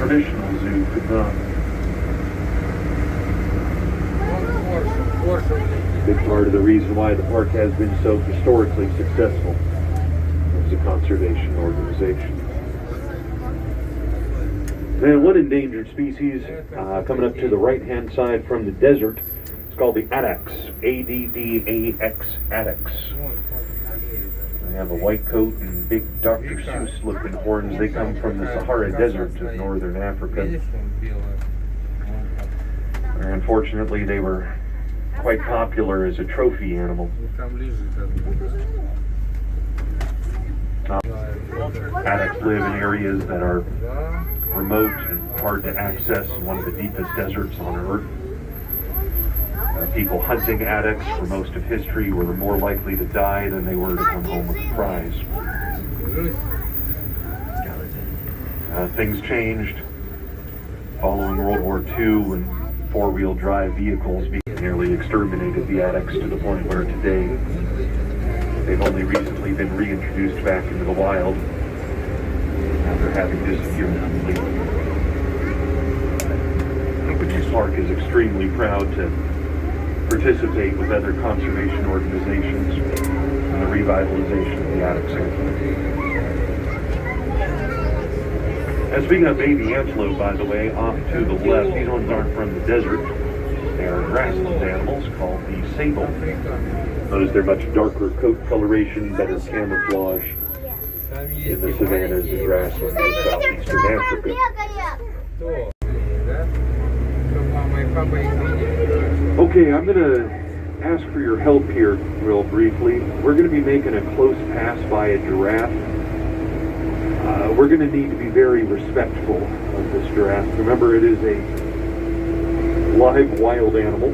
traditional zoo could not. Big part of the reason why the park has been so historically successful as a conservation organization. And one endangered species coming up to the right-hand side from the desert, it's called the addax, A-D-D-A-X, addax. They have a white coat and big Dr. Seuss-looking horns. They come from the Sahara Desert of northern Africa. And unfortunately, they were quite popular as a trophy animal. Addax live in areas that are remote and hard to access in one of the deepest deserts on Earth. People hunting addax for most of history were more likely to die than they were to come home with a prize. Things changed following World War II when four-wheel drive vehicles nearly exterminated the addax to the point where today they've only recently been reintroduced back into the wild after having disappeared completely. This park is extremely proud to participate with other conservation organizations in the revitalization of the addax antelope. Speaking of baby antelope, by the way, off to the left, these ones aren't from the desert. They are grassland animals called the sable. Notice they're much darker coat coloration, better camouflage in the savannas and grasslands of southeastern Africa. Okay, I'm going to ask for your help here real briefly. We're going to be making a close pass by a giraffe. We're going to need to be very respectful of this giraffe. Remember, it is a live wild animal.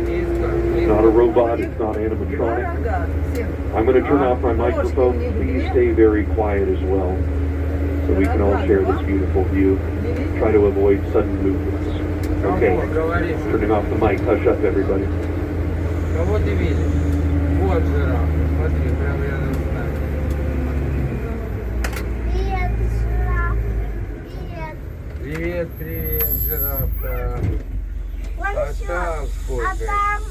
It's not a robot, it's not animatronic. I'm going to turn off my microphone. Please stay very quiet as well, so we can all share this beautiful view. Try to avoid sudden movements. Okay, turning off the mic. Hush up, everybody. Привет, привет, жирафа. А там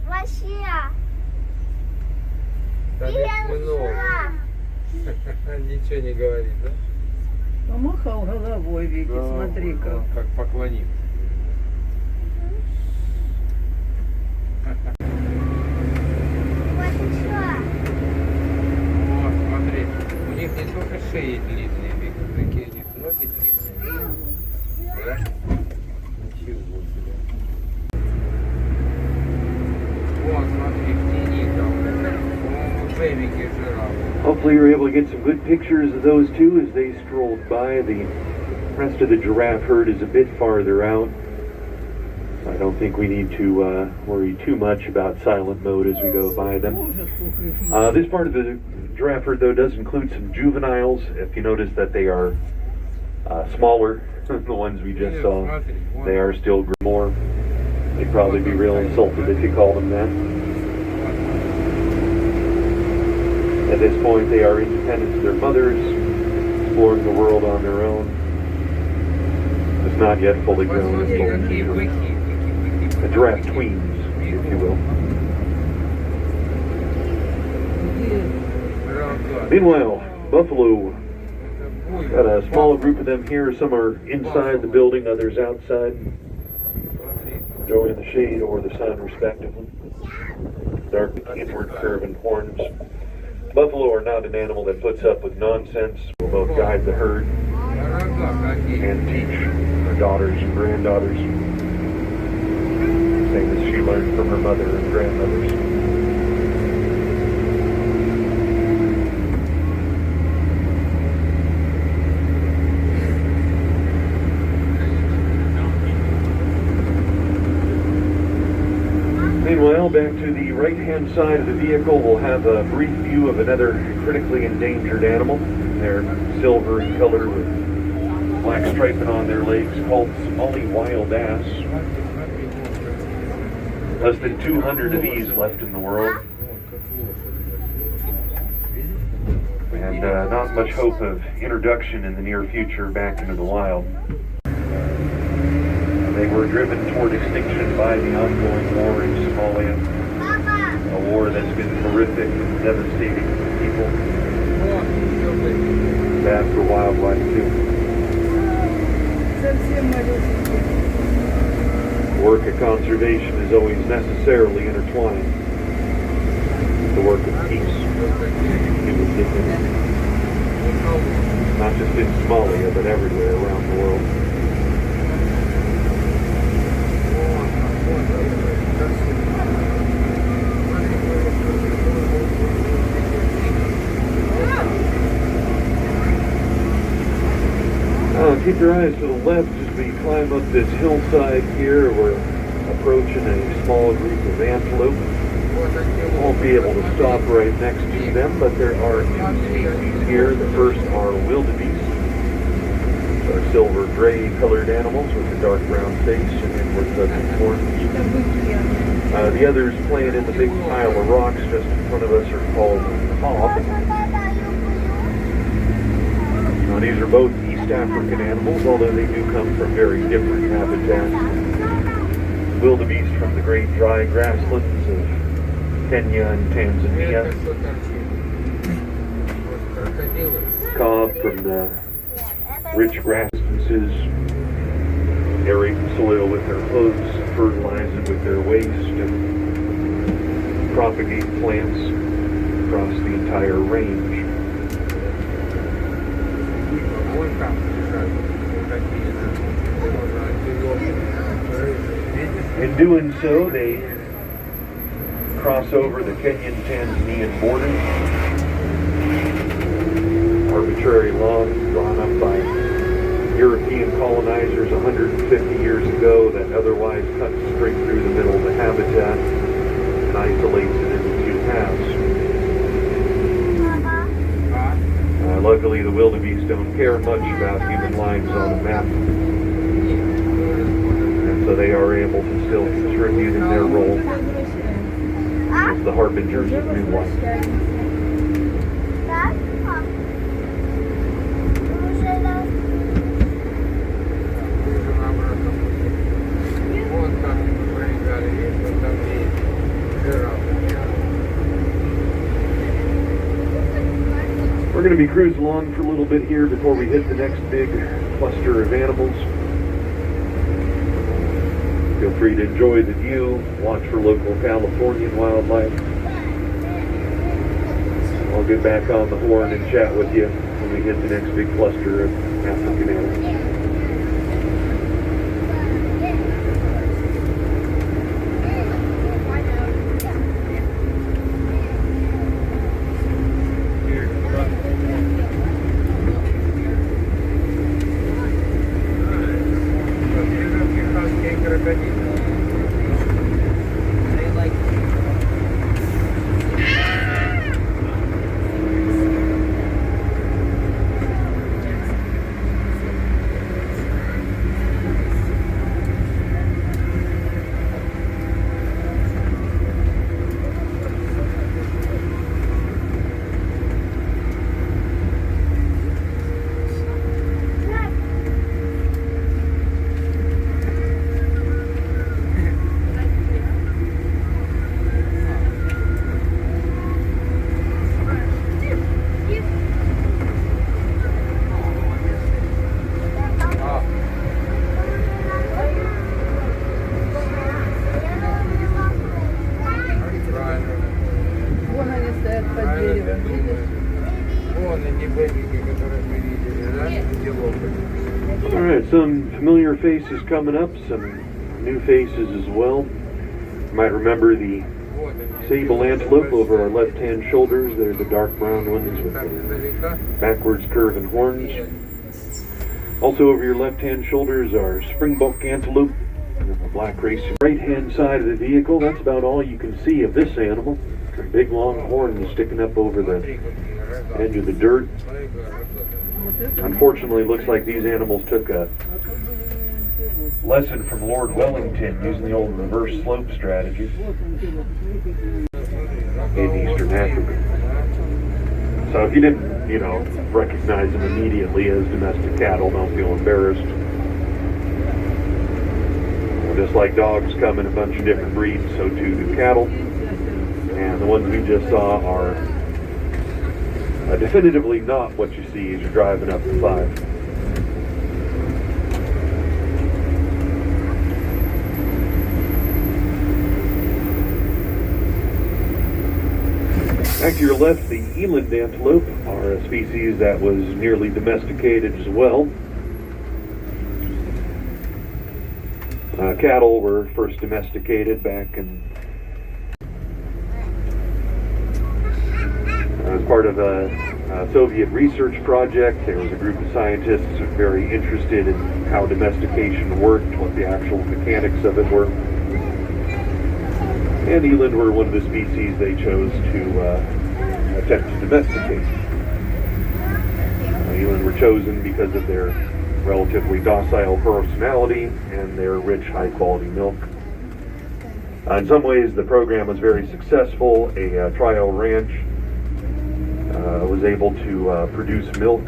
вообще. Там их много. Ничего не говорит, да? Помахал головой, Вики, да, смотри-ка. Как поклонил. Вот, смотри, у них не только шеи длинные, Вика, такие у них ноги длинные. Да? Ничего себе. Вот, смотри, в тени там. Бэбики жирафы. Hopefully you're able to get some good pictures of those two as they strolled by. The rest of the giraffe herd is a bit farther out. I don't think we need to worry too much about silent mode as we go by them. This part of the giraffe herd, though, does include some juveniles. If you notice that they are smaller than the ones we just saw, they are still more. They'd probably be real insulted if you called them that. At this point, they are independent of their mothers, exploring the world on their own. It's not yet fully grown. A giraffe tweens, if you will. Meanwhile, buffalo. Got a small group of them here. Some are inside the building, others outside, enjoying the shade or the sun, respectively. Dark inward curving horns. Buffalo are not an animal that puts up with nonsense. Will both guide the herd and teach their daughters and granddaughters. Same as she learned from her mother and grandmothers. Meanwhile, back to the right-hand side of the vehicle, we'll have a brief view of another critically endangered animal. They're silver in color with black striping on their legs, called Somali wild ass. Less than 200 of these left in the world. And not much hope of introduction in the near future back into the wild. They were driven toward extinction by the ongoing war in Somalia, a war that's been horrific and devastating for people, bad for wildlife too. Совсем малюсенький. Work of conservation is always necessarily intertwined with the work of peace. Human dignity. Not just in Somalia, but everywhere around the world. Keep your eyes to the left as we climb up this hillside here. We're approaching a small group of antelope. Won't be able to stop right next to them, but there are two species here. The first are wildebeest. These are silver gray colored animals with a dark brown face and inward fuzzy horns. The others playing in the big pile of rocks just in front of us are called hob. Now, these are both East African animals, although they do come from very different habitats. Wildebeest from the great dry grasslands of Kenya and Tanzania. Cob from the rich grasslands, aerate the soil with their hooves, fertilize it with their waste, and propagate plants across the entire range. In doing so, they cross over the Kenyan-Tanzanian border. Arbitrary laws drawn up by European colonizers 150 years ago that otherwise cuts straight through the middle of the habitat and isolates it into two halves. Luckily, the wildebeest don't care much about human lines on a map, and so they are able to still contribute in their role as the harbingers of new life. We're going to be cruising along for a little bit here before we hit the next big cluster of animals. Feel free to enjoy the view, watch for local Californian wildlife. I'll get back on the horn and chat with you when we hit the next big cluster of African animals. Alright, some familiar faces coming up, some new faces as well. You might remember the sable antelope over our left-hand shoulders. They're the dark brown ones with the backwards curving horns. Also over your left-hand shoulders are springbok antelope and the black racing. Right-hand side of the vehicle, that's about all you can see of this animal. A big long horn sticking up over the edge of the dirt. Unfortunately, it looks like these animals took a lesson from Lord Wellington using the old reverse slope strategy in Eastern Africa. So if you didn't, recognize them immediately as domestic cattle, don't feel embarrassed. Just like dogs come in a bunch of different breeds, so too do cattle. And the ones we just saw are definitively not what you see as you're driving up the 5. Back to your left, the eland antelope are a species that was nearly domesticated as well. Cattle were first domesticated back in as part of a Soviet research project. There was a group of scientists very interested in how domestication worked, what the actual mechanics of it were. And eland were one of the species they chose to attempt to domesticate. Eland were chosen because of their relatively docile personality and their rich, high-quality milk. In some ways, the program was very successful. A trial ranch was able to produce milk.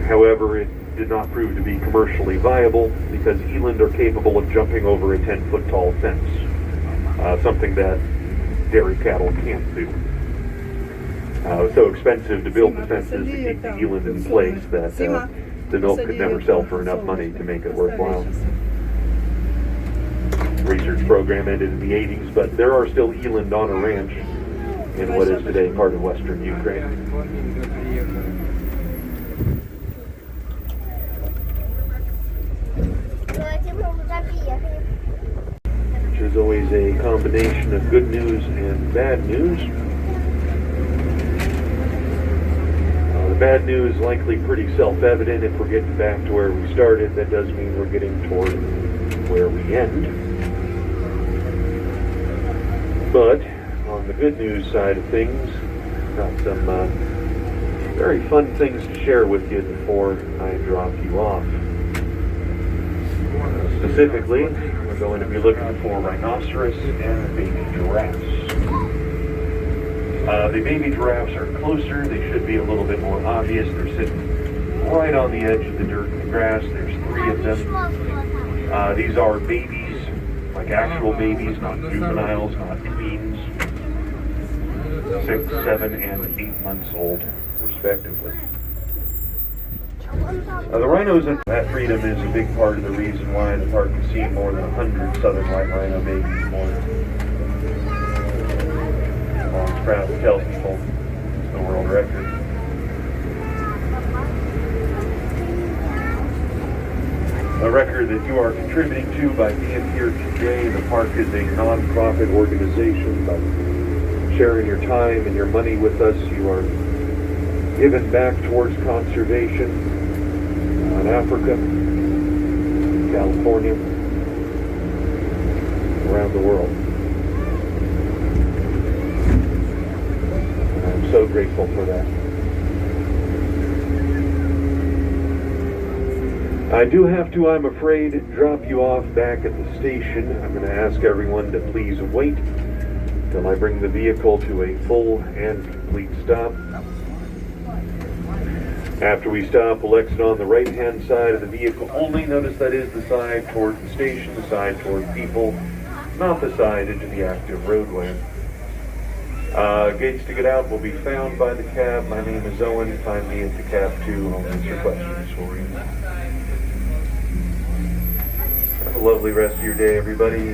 However, it did not prove to be commercially viable because eland are capable of jumping over a 10-foot tall fence, something that dairy cattle can't do. It was so expensive to build the fences to keep the eland in place that the milk could never sell for enough money to make it worthwhile. The research program ended in the 80s, but there are still eland on a ranch in what is today part of western Ukraine. Which is always a combination of good news and bad news. The bad news likely pretty self-evident. If we're getting back to where we started, that does mean we're getting toward where we end. But on the good news side of things, got some very fun things to share with you before I drop you off. Specifically, we're going to be looking for rhinoceros and baby giraffes. The baby giraffes are closer. They should be a little bit more obvious. They're sitting right on the edge of the dirt and the grass. There's 3 of them. These are babies, like actual babies, not juveniles, not tweens. 6, 7, and 8 months old, respectively. The rhinos at Freedom is a big part of the reason why the park has seen more than 100 southern white rhino babies born. I'm proud to tell people it's the world record. A record that you are contributing to by being here today. The park is a non-profit organization. By sharing your time and your money with us, you are giving back towards conservation in Africa, California, around the world. I'm so grateful for that. I do have to, I'm afraid, drop you off back at the station. I'm going to ask everyone to please wait till I bring the vehicle to a full and complete stop. After we stop, we'll exit on the right-hand side of the vehicle only. Notice that is the side toward the station, the side toward people, not the side into the active roadway. Gates to get out will be found by the cab. My name is Owen. Find me at the cab 2. I'll answer questions for you. Have a lovely rest of your day, everybody.